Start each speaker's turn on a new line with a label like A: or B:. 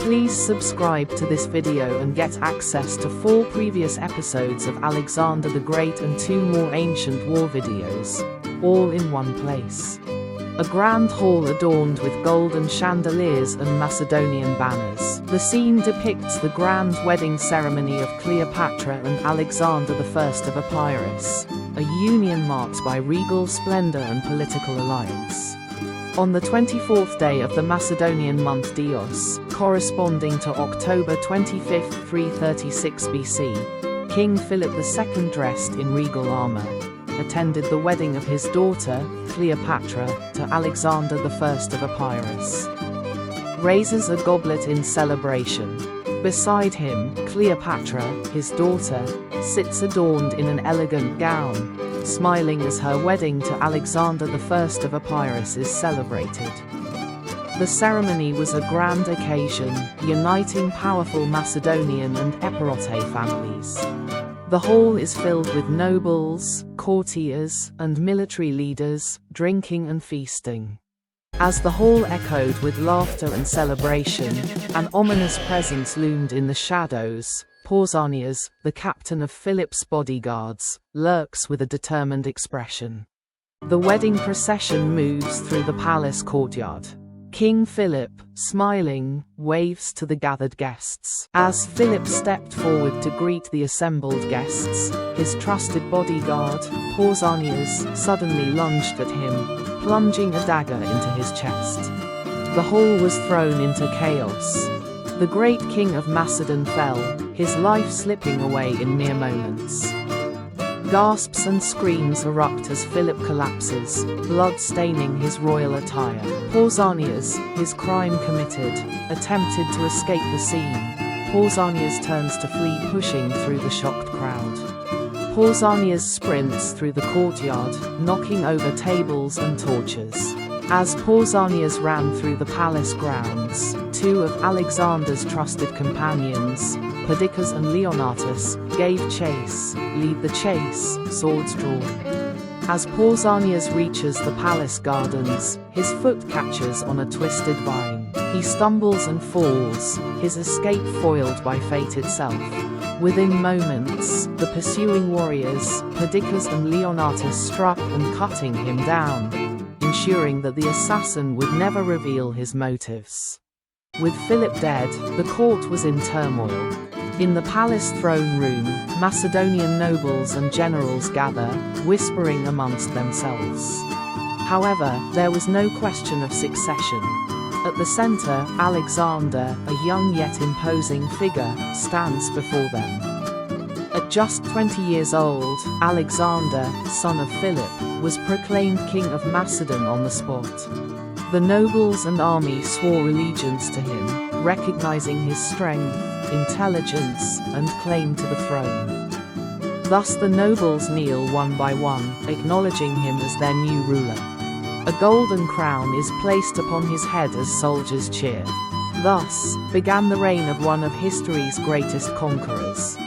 A: Please subscribe to this video and get access to 4 previous episodes of Alexander the Great and 2 more ancient war videos, all in one place. A grand hall adorned with golden chandeliers and Macedonian banners. The scene depicts the grand wedding ceremony of Cleopatra and Alexander I of Epirus, a union marked by regal splendor and political alliance. On the 24th day of the Macedonian month Dios, corresponding to October 25, 336 BC, King Philip II, dressed in regal armor, attended the wedding of his daughter, Cleopatra, to Alexander I of Epirus. Raises a goblet in celebration. Beside him, Cleopatra, his daughter, sits adorned in an elegant gown, smiling as her wedding to Alexander I of Epirus is celebrated. The ceremony was a grand occasion, uniting powerful Macedonian and Epirot families. The hall is filled with nobles, courtiers, and military leaders, drinking and feasting. As the hall echoed with laughter and celebration, an ominous presence loomed in the shadows. Pausanias, the captain of Philip's bodyguards, lurks with a determined expression. The wedding procession moves through the palace courtyard. King Philip, smiling, waves to the gathered guests. As Philip stepped forward to greet the assembled guests, his trusted bodyguard, Pausanias, suddenly lunged at him, plunging a dagger into his chest. The hall was thrown into chaos. The great king of Macedon fell, his life slipping away in mere moments. Gasps and screams erupt as Philip collapses, blood staining his royal attire. Pausanias, his crime committed, attempted to escape the scene. Pausanias turns to flee, pushing through the shocked crowd. Pausanias sprints through the courtyard, knocking over tables and torches. As Pausanias ran through the palace grounds, 2 of Alexander's trusted companions, Perdiccas and Leonatus, gave chase. Lead the chase, swords drawn. As Pausanias reaches the palace gardens, his foot catches on a twisted vine. He stumbles and falls, his escape foiled by fate itself. Within moments, the pursuing warriors, Perdiccas and Leonatus, struck and cutting him down, ensuring that the assassin would never reveal his motives. With Philip dead, the court was in turmoil. In the palace throne room, Macedonian nobles and generals gather, whispering amongst themselves. However, there was no question of succession. At the center, Alexander, a young yet imposing figure, stands before them. At just 20 years old, Alexander, son of Philip, was proclaimed king of Macedon on the spot. The nobles and army swore allegiance to him, recognizing his strength, intelligence, and claim to the throne. Thus the nobles kneel one by one, acknowledging him as their new ruler. A golden crown is placed upon his head as soldiers cheer. Thus began the reign of one of history's greatest conquerors.